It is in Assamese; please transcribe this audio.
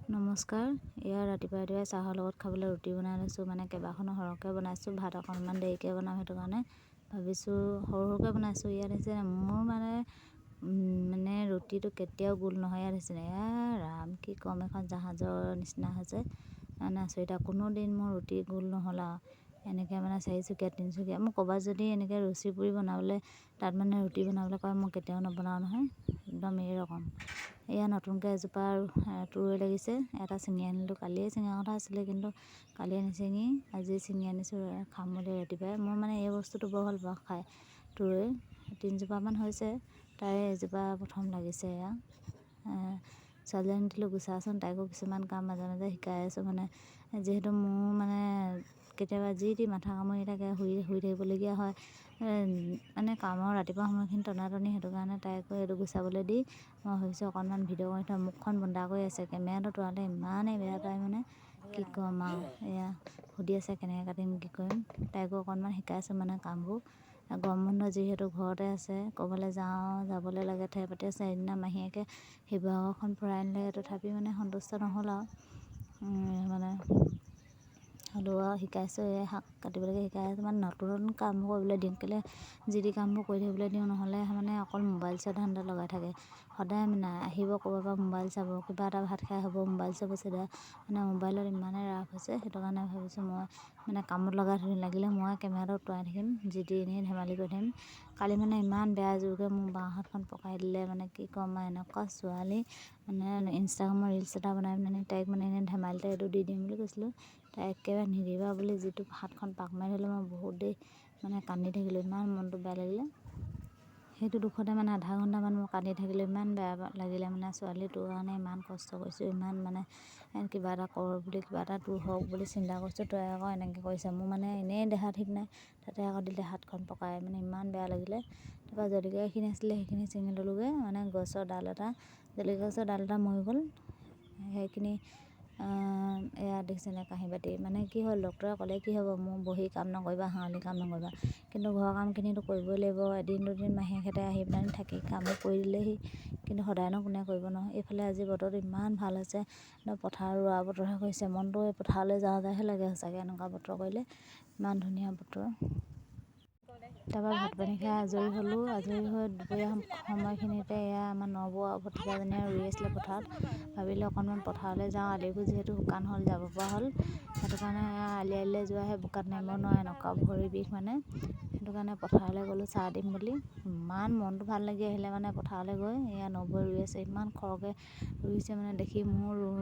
নমস্কাৰ। এয়া ৰাতিপুৱা চাহৰ লগত খাবলৈ ৰুটি বনাই লৈছোঁ। মানে কেইবাখনো সৰহকৈ বনাইছোঁ। ভাত অকণমান দেৰিকৈ বনাম, সেইটো কাৰণে ভাবিছোঁ সৰুকৈ বনাইছোঁ। ইয়াত হৈছে মোৰ মানে ৰুটিটো কেতিয়াও গোল নহয়। ইয়াত হৈছে ৰাম কি ক'ম, এখন জাহাজৰ নিচিনা হৈছে। মানে আচৰিত, কোনো দিন মোৰ ৰুটি গোল নহ'ল আৰু এনেকৈ মানে চাৰিচুকীয়া তিনিচুকীয়া। মোক ক'ৰবাত যদি এনেকৈ ৰুচি পুৰি বনাবলৈ, তাত মানে ৰুটি বনাবলৈ কয়, মই কেতিয়াও নবনাওঁ নহয়, একদম এই ৰকম। এয়া নতুনকৈ এজোপা তুৰৈ লাগিছে, এটা ছিঙি আনিলোঁ। কালিয়ে ছিঙা কথা আছিলে, কিন্তু কালিয়ে নিছিঙি আজি ছিঙি আনিছোঁ খাম বুলি ৰাতিপুৱাই। মই মানে এই বস্তুটো বৰ ভাল পাওঁ খাই। তুৰৈ 3জোপামান হৈছে, তাৰে এজোপা প্ৰথম লাগিছে। এয়া ছোৱালীজনী দিলোঁ, গুচাচোন, তাইকো কিছুমান কাম মাজে মাজে শিকাই আছোঁ। মানে যিহেতু মোৰ মানে কেতিয়াবা যি টি মাথা কামুৰি থাকে, শুই থাকিবলগীয়া হয়, মানে কামৰ ৰাতিপুৱা সময়খিনি টনাটনি, সেইটো কাৰণে তাইকো এইটো গুচাবলৈ দি মই ভাবিছোঁ অকণমান ভিডিঅ' কৰি থওঁ। মুখখন বন্ধা কৰি আছে, কেমেৰাটো তোলালে ইমানেই বেয়া পায়, মানে কি ক'ম আৰু। এয়া সুধি আছে কেনেকৈ কাটিম, কি কৰিম। তাইকো অকণমান শিকাইছোঁ মানে কামবোৰ। গৰম বন্ধ যিহেতু ঘৰতে আছে, ক'ৰবালৈ যাবলৈ লাগে, ঠেহ পাতি আছে। সেইদিনা মাহীয়েকে শিৱসাগৰখন ফুৰাই আনিলে, তথাপি মানে সন্তুষ্ট নহ'ল আৰু মানে হ'লেও আৰু শিকাইছোঁ। এই শাক কাটিবলৈকে শিকাই আছোঁ। মানে নতুন নতুন কামবোৰ কৰিবলৈ দিওঁ, কেলৈ যি টি কামবোৰ কৰি থাকিবলৈ দিওঁ, নহ'লে মানে অকল মোবাইল চোৱা ধান্দা লগাই থাকে। সদায় মানে আহিব ক'ৰবাৰ পৰা মোবাইল চাব, কিবা এটা ভাত খাই হ'ব মোবাইল চাব, চিধা মানে মোবাইলত ইমানেই ৰাপ হৈছে। সেইটো কাৰণে ভাবিছোঁ মই মানে কামত লগাই থৈ দিম, লাগিলে মই কেমেৰাটো উটুৱাই থাকিম, যি টি এনেই ধেমালি কৰি থাকিম। কালি মানে ইমান বেয়া জোৰকৈ মোৰ বাওঁ হাতখন পকাই দিলে, মানে কি ক'ম আৰু। এনেকুৱা ছোৱালী মানে ইনষ্টাগ্ৰামৰ ৰিলচ এটা বনাই মানে তাইক মানে এনেই ধেমালিতে এইটো দি দিম বুলি কৈছিলোঁ। তাই একেবাৰে নিদিবা বুলি যিটো হাতখন পাক মাৰি ধৰিলে, মই বহুত দেৰি মানে কান্দি থাকিলোঁ, ইমান মনটো বেয়া লাগিলে। সেইটো দুখতে মানে আধা ঘণ্টামান মই কান্দি থাকিলোঁ, ইমান বেয়া লাগিলে। মানে ছোৱালীটোৰ কাৰণে ইমান কষ্ট কৰিছোঁ, ইমান মানে কিবা এটা কৰ বুলি, কিবা এটা তোৰ হওক বুলি চিন্তা কৰিছোঁ, তই আকৌ এনেকৈ কৰিছে। মোৰ মানে এনেই দেহা ঠিক নাই, তাতে আকৌ দিলে হাতখন পকাই, মানে ইমান বেয়া লাগিলে। তাৰপৰা জলকীয়াখিনি আছিলে, সেইখিনি ছিঙি ল'লোঁগৈ। মানে গছৰ ডাল এটা, জলকীয়া গছৰ ডাল এটা মৰি গ'ল, সেইখিনি এয়া দেখিছেনে কাঁহী বাতি। মানে কি হ'ল, ডক্টৰে ক'লে কি হ'ব, মোৰ বহি কাম নকৰিবা, হাউলি কাম নকৰিবা, কিন্তু ঘৰৰ কামখিনিতো কৰিবই লাগিব। এদিন দুদিন মাহীয়েকহঁতে আহি পেলাই থাকি কামবোৰ কৰি দিলেহি, কিন্তু সদায়নো কোনে কৰিব নহয়। এইফালে আজি বতৰটো ইমান ভাল হৈছে, পথাৰ ৰোৱা বতৰহে কৰিছে। মনটো এই পথাৰলৈ যাওঁহে লাগে সঁচাকৈ, এনেকুৱা বতৰ কৰিলে ইমান ধুনীয়া বতৰ। তাৰপৰা ভাত পানী খাই আজৰি হ'লোঁ। আজৰি হৈ দুপৰীয়া সময়খিনিতে এয়া আমাৰ নবৌ আৰু ভতিজাজনীয়ে ৰুই আছিলে পথাৰত। ভাবিলোঁ অকণমান পথাৰলৈ যাওঁ, আলিবোৰ যিহেতু শুকান হ'ল, যাব পৰা হ'ল। সেইটো কাৰণে আলিলৈ যোৱাহে, বোকাত নামিব নোৱাৰে, এনেকুৱা ভৰি বিষ মানে। সেইটো কাৰণে পথাৰলৈ গ'লোঁ চাহ দিম বুলি। ইমান মনটো ভাল লাগি আহিলে মানে পথাৰলৈ গৈ। এয়া নবৌৱে ৰুই আছে, ইমান খৰকৈ ৰুইছে মানে দেখি মোৰ ৰুওঁ